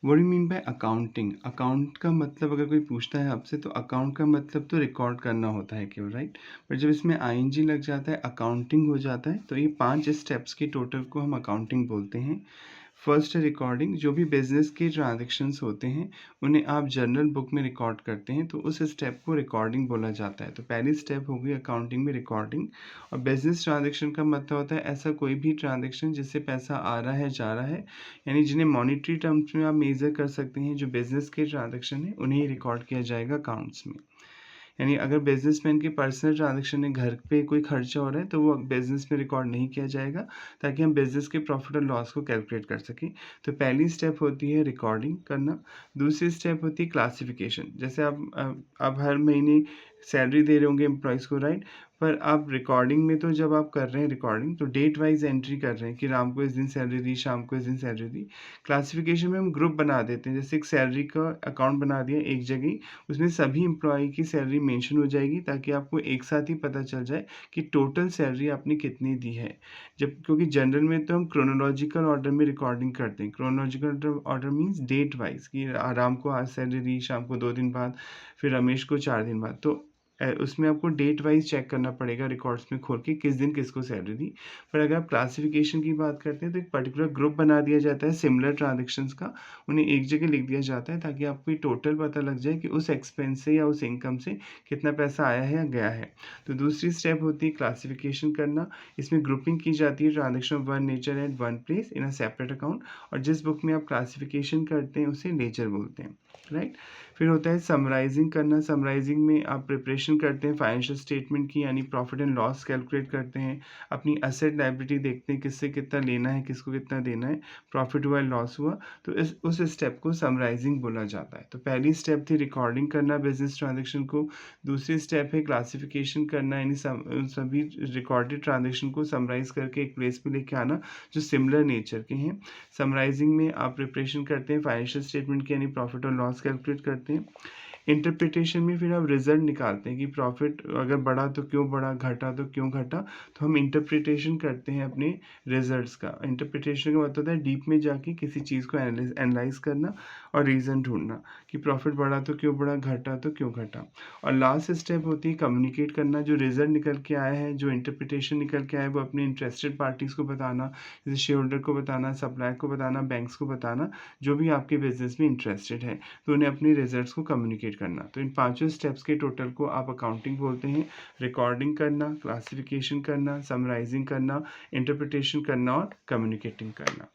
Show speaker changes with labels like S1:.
S1: What do you mean by accounting? Account का मतलब अगर कोई पूछता है आपसे तो अकाउंट का मतलब तो रिकॉर्ड करना होता है केवल, राइट? बट जब इसमें आईएनजी लग जाता है, अकाउंटिंग हो जाता है, तो ये 5 स्टेप्स के टोटल को हम अकाउंटिंग बोलते हैं। फर्स्ट है रिकॉर्डिंग। जो भी बिजनेस के ट्रांजैक्शंस होते हैं उन्हें आप जर्नल बुक में रिकॉर्ड करते हैं, तो उस स्टेप को रिकॉर्डिंग बोला जाता है। तो पहली स्टेप हो गई अकाउंटिंग में रिकॉर्डिंग। और बिजनेस ट्रांजैक्शन का मतलब होता है ऐसा कोई भी ट्रांजैक्शन जिससे पैसा आ रहा है, जा रहा है, यानी जिन्हें मॉनेटरी टर्म्स में आप मेजर कर सकते हैं, जो बिजनेस के ट्रांजैक्शन है उन्हें ही रिकॉर्ड किया जाएगा अकाउंट्स में। यानी अगर बिजनेसमैन के पर्सनल ट्रांजैक्शन है, घर पे कोई खर्चा हो रहा है, तो वो बिजनेस में रिकॉर्ड नहीं किया जाएगा, ताकि हम बिजनेस के प्रॉफिट और लॉस को कैलकुलेट कर सकें। तो पहली स्टेप होती है रिकॉर्डिंग करना। दूसरी स्टेप होती है क्लासिफिकेशन। जैसे आप हर महीने सैलरी दे रहे होंगे एम्प्लॉयज़ को, राइट? पर आप रिकॉर्डिंग में, तो जब आप कर रहे हैं रिकॉर्डिंग, तो डेट वाइज एंट्री कर रहे हैं कि राम को इस दिन सैलरी दी, शाम को इस दिन सैलरी दी। क्लासिफिकेशन में हम ग्रुप बना देते हैं, जैसे एक सैलरी का अकाउंट बना दिया एक जगह, उसमें सभी एम्प्लॉय की सैलरी मेंशन हो जाएगी, ताकि आपको एक साथ ही पता चल जाए कि टोटल सैलरी आपने कितनी दी है। जब क्योंकि जनरल में तो हम क्रोनोलॉजिकल ऑर्डर में रिकॉर्डिंग करते हैं। Chronological order means date wise कि राम को आज सैलरी दी, शाम को 2 दिन बाद, फिर रमेश को 4 दिन बाद। तो उसमें आपको डेट वाइज चेक करना पड़ेगा रिकॉर्ड्स में खोल के किस दिन किसको सैलरी दी। पर अगर आप क्लासिफिकेशन की बात करते हैं तो एक पर्टिकुलर ग्रुप बना दिया जाता है सिमिलर ट्रांजेक्शन्स का, उन्हें एक जगह लिख दिया जाता है, ताकि आपको ये टोटल पता लग जाए कि उस एक्सपेंस से या उस इनकम से कितना पैसा आया है या गया है। तो दूसरी स्टेप होती है क्लासिफिकेशन करना। इसमें ग्रुपिंग की जाती है transaction of one nature eight one place in a separate account, और जिस बुक में आप क्लासिफिकेशन करते हैं उसे लेजर बोलते हैं, राइट? फिर होता है समराइजिंग करना। समराइजिंग में आप प्रिपरेशन करते हैं फाइनेंशियल स्टेटमेंट की, यानी प्रॉफिट एंड लॉस कैलकुलेट करते हैं, अपनी असेट लायबिलिटी देखते हैं, किससे कितना लेना है, किसको कितना देना है, प्रॉफिट हुआ लॉस हुआ, तो इस उस स्टेप को समराइजिंग बोला जाता है। तो पहली स्टेप थी रिकॉर्डिंग करना बिजनेस ट्रांजेक्शन को। दूसरी स्टेप है क्लासिफिकेशन करना, यानी सभी रिकॉर्डेड ट्रांजेक्शन को समराइज करके एक प्लेस पे लेके आना जो सिमिलर नेचर के हैं। समराइजिंग में आप प्रिपरेशन करते हैं फाइनेंशियल स्टेटमेंट की, यानी प्रॉफिट और लॉस कैलकुलेट करते हैं। इंटरप्रिटेशन में फिर आप रिजल्ट निकालते हैं कि प्रॉफिट अगर बढ़ा तो क्यों बढ़ा, घटा तो क्यों घटा। तो हम इंटरप्रिटेशन करते हैं अपने रिजल्ट्स का। इंटरप्रिटेशन का मतलब होता है डीप में जाके किसी चीज़ को एनालाइज करना और रीज़न ढूंढना कि प्रॉफिट बढ़ा तो क्यों बढ़ा, घटा तो क्यों घटा। और लास्ट स्टेप होती है कम्युनिकेट करना। जो रिजल्ट निकल के आया है, जो इंटरप्रिटेशन निकल के आया है, वो अपने इंटरेस्टेड पार्टीज़ को बताना, जैसे शेयर होल्डर को बताना, सप्लायर को बताना, बैंक्स को बताना, जो भी आपके बिजनेस में इंटरेस्टेड है, तो उन्हें अपने रिजल्ट्स को कम्युनिकेट करना। तो इन पांचों स्टेप्स के टोटल को आप अकाउंटिंग बोलते हैं। रिकॉर्डिंग करना, क्लासिफिकेशन करना, समराइजिंग करना, इंटरप्रिटेशन करना और कम्युनिकेटिंग करना।